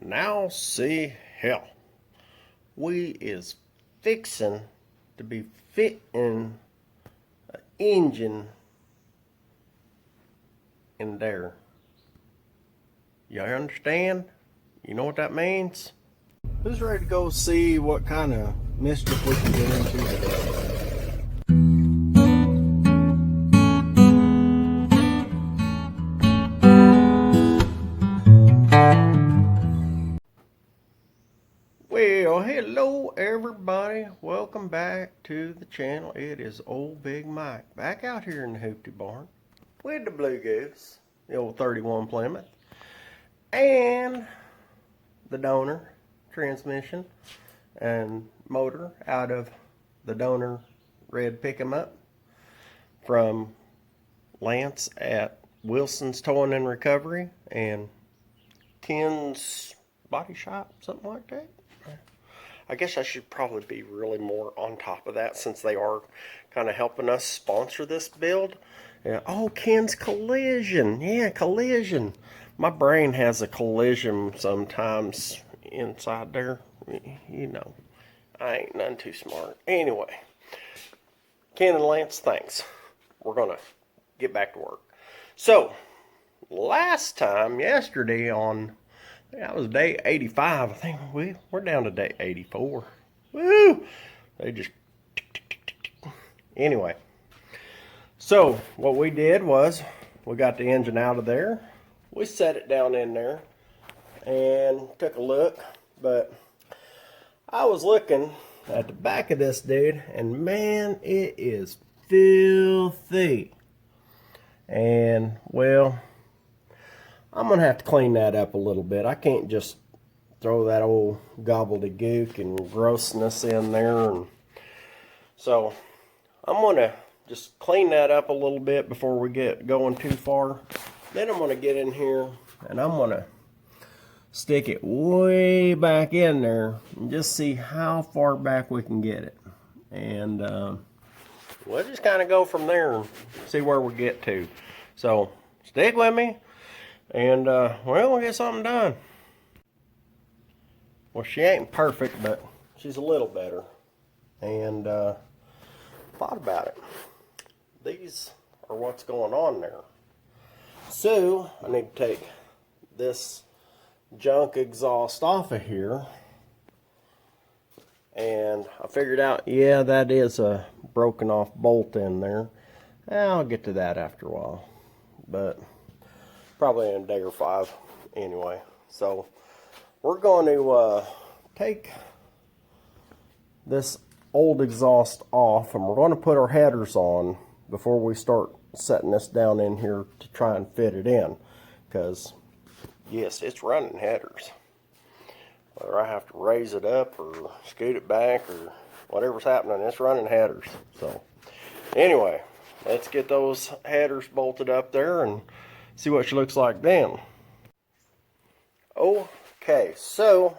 Now see hell. We is fixing to be fitting an engine in there. You understand? You know what that means? Who's ready to go see what kind of mischief we can get into today? Well, hello everybody. Welcome back to the channel. It is old Big Mike back out here in the Hoopty Barn with the Blue Goose, the old 31 Plymouth, and the donor transmission and motor out of the donor red pick 'em up from Lance at Wilson's Towing and Recovery and Ken's Body Shop, something like that. I guess I should probably be really more on top of that since they are kind of helping us sponsor this build. Yeah. Oh, Ken's Collision. Yeah, Collision. My brain has a collision sometimes inside there. You know, I ain't none too smart. Anyway, Ken and Lance, thanks. We're going to get back to work. So, last time, yesterday on... that was day 85. I think we're down to day 84. Woo! They just... Anyway. So, what we did was, we got the engine out of there. We set it down in there. And took a look. But, I was looking at the back of this dude. And man, it is filthy. And, well... I'm going to have to clean that up a little bit. I can't just throw that old gobbledygook and grossness in there. And so I'm going to just clean that up a little bit before we get going too far. Then I'm going to get in here and I'm going to stick it way back in there and just see how far back we can get it. And we'll just kind of go from there and see where we get to. So stick with me. And, well, we'll get something done. Well, she ain't perfect, but she's a little better. And, thought about it. These are what's going on there. So, I need to take this junk exhaust off of here. And I figured out, yeah, that is a broken off bolt in there. I'll get to that after a while. But... probably in a day or 5 anyway. So we're going to take this old exhaust off and we're going to put our headers on before we start setting this down in here to try and fit it in, because yes, it's running headers. Whether I have to raise it up or scoot it back or whatever's happening, it's running headers. So anyway, let's get those headers bolted up there and see what she looks like then. Okay, so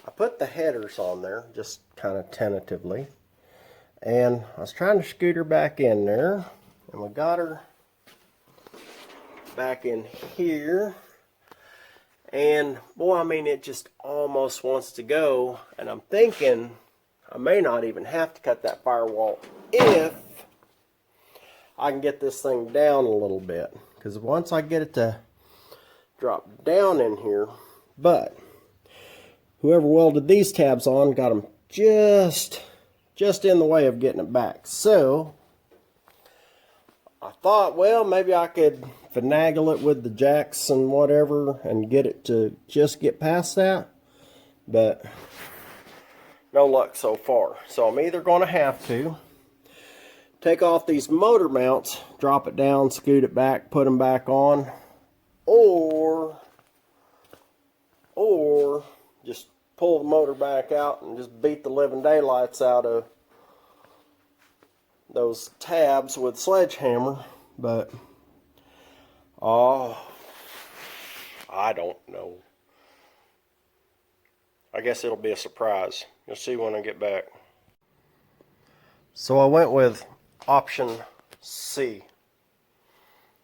I put the headers on there just kind of tentatively, and I was trying to scoot her back in there, and we got her back in here, and boy, I mean, it just almost wants to go, and I'm thinking I may not even have to cut that firewall if I can get this thing down a little bit. Because once I get it to drop down in here, but whoever welded these tabs on got them just in the way of getting it back. So I thought, well, maybe I could finagle it with the jacks and whatever and get it to just get past that. But no luck so far. So I'm either going to have to take off these motor mounts, drop it down, scoot it back, put them back on, or just pull the motor back out and just beat the living daylights out of those tabs with a sledgehammer. But I don't know. I guess it'll be a surprise. You'll see when I get back. So I went with option C,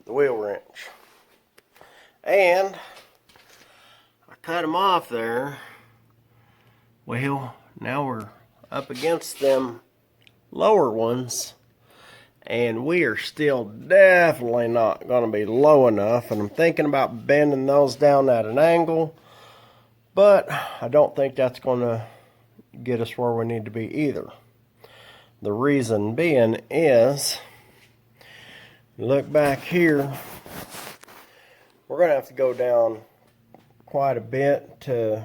the wheel wrench, and I cut them off there, well, now we're up against them lower ones, and we are still definitely not going to be low enough, and I'm thinking about bending those down at an angle, but I don't think that's going to get us where we need to be either. The reason being is, look back here, we're going to have to go down quite a bit to,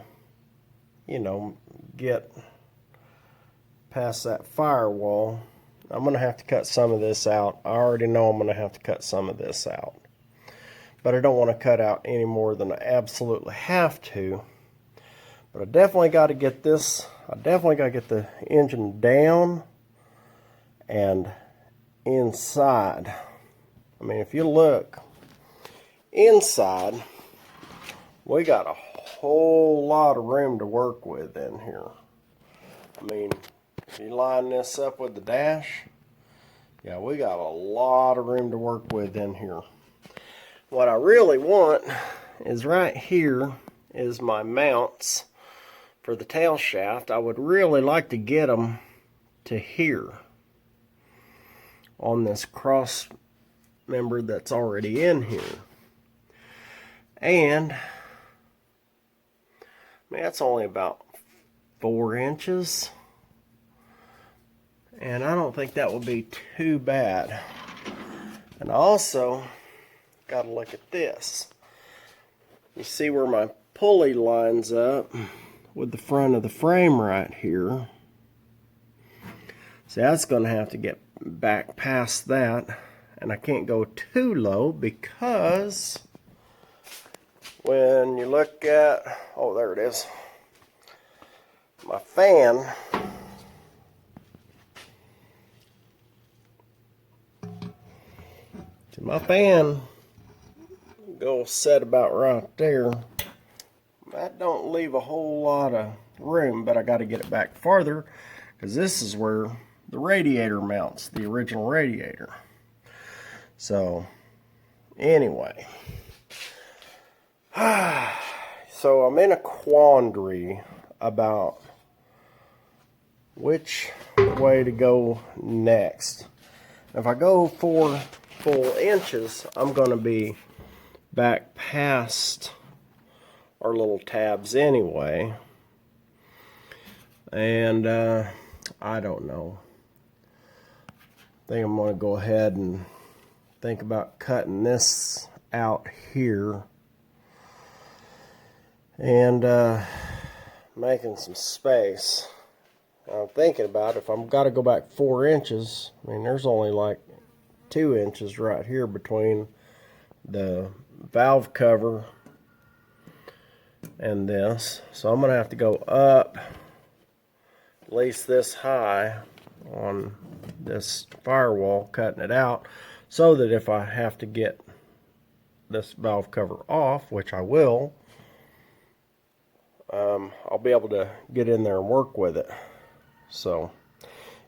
you know, get past that firewall. I'm going to have to cut some of this out. I already know I'm going to have to cut some of this out. But I don't want to cut out any more than I absolutely have to. But I definitely got to get this, I definitely got to get the engine down and inside. I mean, if you look inside, we got a whole lot of room to work with in here. I mean, if you line this up with the dash, yeah, we got a lot of room to work with in here. What I really want is right here is my mounts for the tail shaft. I would really like to get them to here on this cross member that's already in here. And I mean, that's only about 4 inches. And I don't think that would be too bad. And I also got to look at this. You see where my pulley lines up with the front of the frame right here. See, that's going to have to get back past that. And I can't go too low because when you look at, oh, there it is, my fan, my fan goes set about right there. That don't leave a whole lot of room, but I got to get it back farther because this is where the radiator mounts, the original radiator. So anyway, so I'm in a quandary about which way to go next. If I go 4 full inches, I'm going to be back past our little tabs anyway. And I don't know. I think I'm going to go ahead and think about cutting this out here and making some space. I'm thinking about if I'm got to go back 4 inches. I mean, there's only like 2 inches right here between the valve cover and this. So I'm going to have to go up at least this high on this firewall, cutting it out, so that if I have to get this valve cover off, which I will, I'll be able to get in there and work with it. So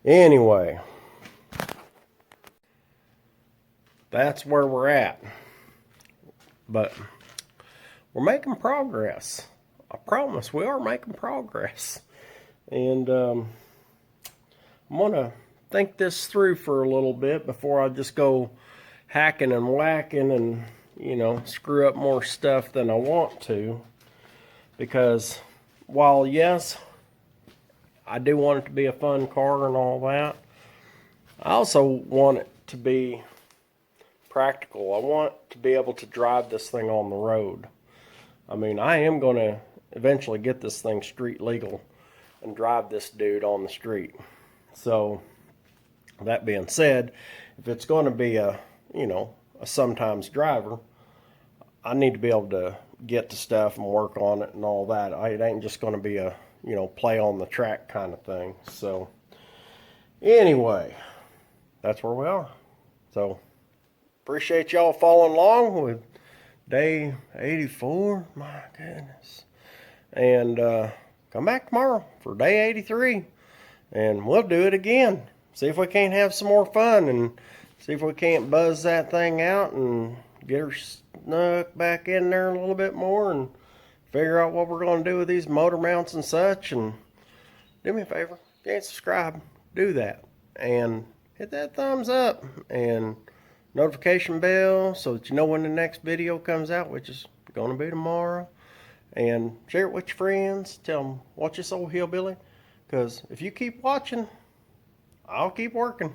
anyway, that's where we're at. But we're making progress. I promise we are making progress. And I'm going to think this through for a little bit before I just go hacking and whacking and, you know, screw up more stuff than I want to. Because while, yes, I do want it to be a fun car and all that, I also want it to be practical. I want to be able to drive this thing on the road. I mean, I am going to eventually get this thing street legal and drive this dude on the street. So that being said, if it's going to be a, you know, a sometimes driver, I need to be able to get to stuff and work on it and all that. It ain't just going to be a, you know, play on the track kind of thing. So anyway, that's where we are. So appreciate y'all following along with day 84. My goodness. And come back tomorrow for day 83. And we'll do it again. See if we can't have some more fun and see if we can't buzz that thing out and get her snuck back in there a little bit more and figure out what we're going to do with these motor mounts and such. And do me a favor, if you ain't subscribed, do that. And hit that thumbs up and notification bell so that you know when the next video comes out, which is going to be tomorrow. And share it with your friends. Tell them, watch this old hillbilly. Because if you keep watching, I'll keep working.